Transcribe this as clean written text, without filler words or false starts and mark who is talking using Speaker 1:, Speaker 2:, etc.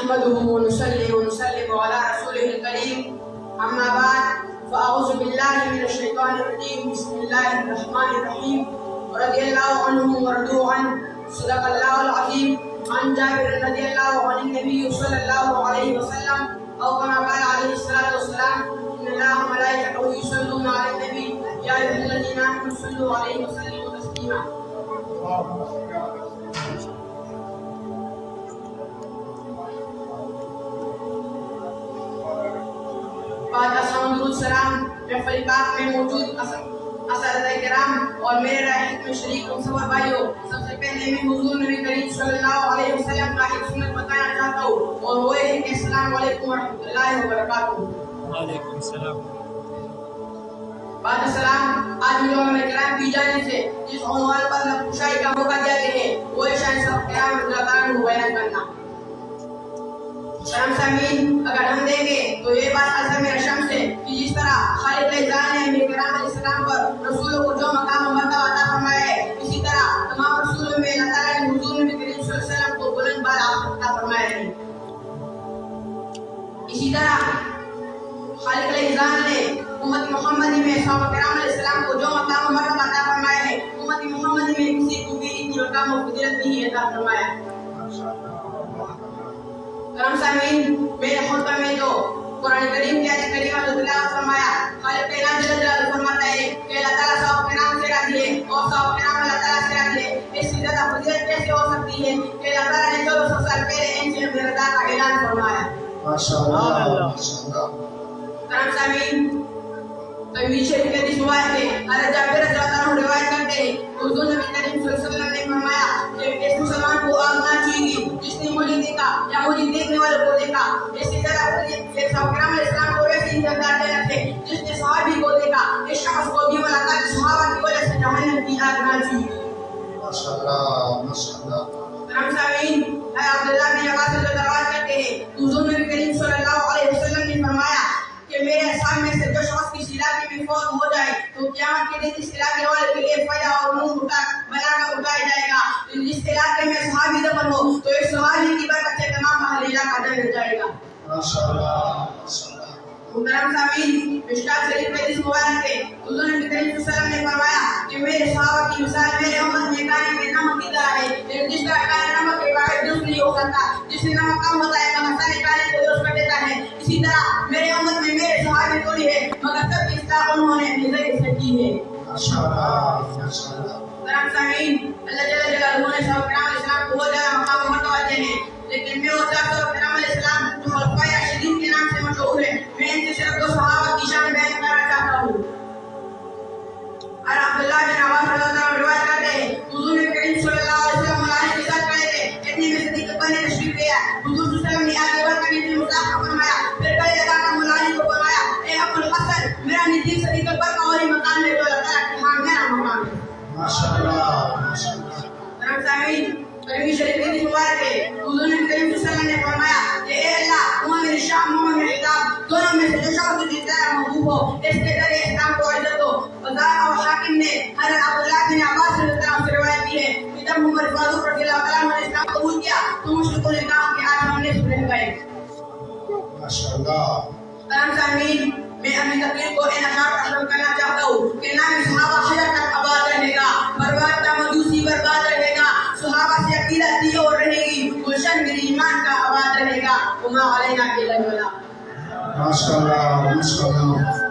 Speaker 1: نحمده ونصلي ونسلم على رسوله الكريم أما بعد فأعوذ بالله من الشيطان الرجيم بسم الله الرحمن الرحيم رضي الله عنهم ورضوا عنه صدق الله العظيم عن جابر رضي الله عن النبي صلى الله عليه وسلم أو كما قال عليه الصلاة والسلام إن الله وملائكته يصلون على النبي يا أيها الذين آمنوا صلوا عليه وسلموا تسليما. सलाम महफिल पाक में मौजूद असद किराम और मेरे राहित में शरीक मुसवर भाइयों, सबसे पहले मैं हुजूर नबी करीम सल्लल्लाहु अलैहि वसल्लम का एक सुन्नत बताना चाहता हूँ और वो है कि अस्सलाम वालेकुम व रहमतुल्लाहि व बरकातहू। वालेकुम सलाम। बाद सलाम आज उलमा किराम की जानिब से जिस उन्वान पर नकुशाई का मौका दिया गया है वो है शान साहब किराम रज़ियल्लाहु अन्हु बयान करना। शर्म सामीन अगर हम देंगे तो ये बात असल में शर्म से कि जिस तरह खालिद इज़ान ने अम्बिया किराम अलैहिस्सलाम पर रसूलों को जो मकाम और मर्तबा अता फरमाया है, इसी तरह तमाम रसूलों में अल्लाह ताला ने हुजूर नबी करीम सल्लल्लाहु अलैहि वसल्लम को बुलंद बाला अता फरमाया है। इसी तरह खालिद इज़ान ने उम्मत मोहम्मदी में सहाबा किराम अलैहिस्सलाम को जो मकाम और मर्तबा अता फरमाया है, उम्मत मोहम्मदी में किसी को भी इतनी मकाम और फजीलत नहीं अता फरमाया। करम सामीन मेरे खुतबे में जो कुरान करीम की आयत करीमा जो तिलावत फरमाया, खालिद कायनात जल्ल जलालहू फरमाता है कि अल्लाह ताला सहाबा के नाम से राजी है और सहाबा के नाम अल्लाह ताला से राजी है। इससे ज्यादा फजीलत कैसे हो सकती है कि अल्लाह ताला ने 1400 साल पहले इनसे अपनी रज़ा का ऐलान फरमाया। माशाअल्लाह माशाअल्लाह। करम सामीन तवील शरीफ के हदीस मुबारक है, हज़रत जाबिर रज़ियल्लाहु अन्हु रिवायत करते हैं हुजूर नबी करीम सल्लल्लाहु अलैहि वसल्लम ने फरमाया कि इस मुसलमान को आग ना छुएगी जिसने मुझे देखा या मुझे देखने वाले को देखा। इसी तरह फिर सहाबा किराम अलैहिस्सलाम को वैसे इंतजार देते थे जिसने सहाबी को देखा, इस शख्स को भी मुलाकात सहाबा की वजह से जहन्नम की आग ना छुएगी। माशाअल्लाह माशाअल्लाह। करम सामीन अब्दुल्लाह बिन अब्बास रिवायत करते हैं हुजूर नबी करीम सल्लल्लाहु अलैहि वसल्लम ने फरमाया कि मेरे सामने से जो शख्स किसी इलाके में फौत हो जाए तो क़यामत के दिन इस इलाके वाले के लिए फया और मुंह बनाकर उठाया जाएगा। जिस इलाके में सहाबी दफन हो तो इस सहाबी की बरकत से तमाम अहले इलाका जन्नत जाएगा। माशाअल्लाह माशाअल्लाह। मुहतरम सामीन मिशकात शरीफ में हदीस मुबारक है हुजूर नबी करीम सल्लल्लाहु अलैहि वसल्लम ने फरमाया कि मेरे सहाबा की मिसाल मेरे उम्मत में काने में नमक की तरह है, लेकिन जिस तरह काने नमक के बगैर दुरुस्त नहीं हो सकता, जिससे नमक कम होता है मगर सारे काने को दुरुस्त कर देता है, इसी तरह मेरे उम्मत में मेरे सहाबी थोड़ी है मगर सब की इस्लाह उन्होंने अपने ज़रिए से की है। माशाअल्लाह माशाअल्लाह। करम सामीन अल्लाह जल्ल जलालहू ने सहाबा किराम अलैहिस्सलाम को बहुत ज़्यादा मकाम और मर्तबा दिए हैं, लेकिन मैं और सहाबा किराम अलैहिस्सलाम जो खुलफाए राशिदीन के नाम से मशहूर है, मैं इनसे सिर्फ दो सहाबा की शान बयान करना चाहता हूँ। और अब्दुल्लाह बिन अब्बास रज़ियल्लाहु अन्हु रिवायत करते हैं हुजूर नबी करीम सल्लल्लाहु अलैहि वसल्लम मलाइका के साथ खड़े थे, इतने में सदीक बने तशरीफ ले आए। हुजूर सल्लल्लाहु अलैहि वसल्लम ने आगे बढ़कर नीचे मुसाफा फरमाया, फिर गले लगाकर मुलाजिम को फरमाया, ए अबुल हसन मेरा नज़दीक सदीक पर कौरी मकान में जो अल्लाह ताला के हां मेरा मकान है। माशाअल्लाह माशाअल्लाह। करम सामीन करीम शरीफ की मुबारक है हुजूर नबी करीम सल्लल्लाहु अलैहि वसल्लम ने फरमाया कि ए अल्लाह मोमिन शाम मोमिन हिजाब दोनों में से जो शख्स जितना महबूब हो इसके जरिए इस्लाम को इज्जत दो। वज़ार और हाकिम ने हज़रत अब्दुल्लाह बिन अब्बास रज़ियल्लाहु अन्हु से रिवायत की है कि जब उमर फारूक रज़ियल्लाहु अन्हु ने इस्लाम कबूल किया तो मुश्रिकों ने कहा कि आज हमने सुलह गए। माशाअल्लाह। करम सामीन मैं अपनी तकरीर को इन अशार पर खत्म करना चाहता हूँ कि नाम सहाबा हजर तक आबाद रहेगा, बर्बाद का मजूसी बर्बाद रहेगा, सहाबा से अकीदत दी और रहेगी, गुलशन मेरी ईमान का आबाद रहेगा। उमा अलैना के लग वाला। माशाअल्लाह माशाअल्लाह।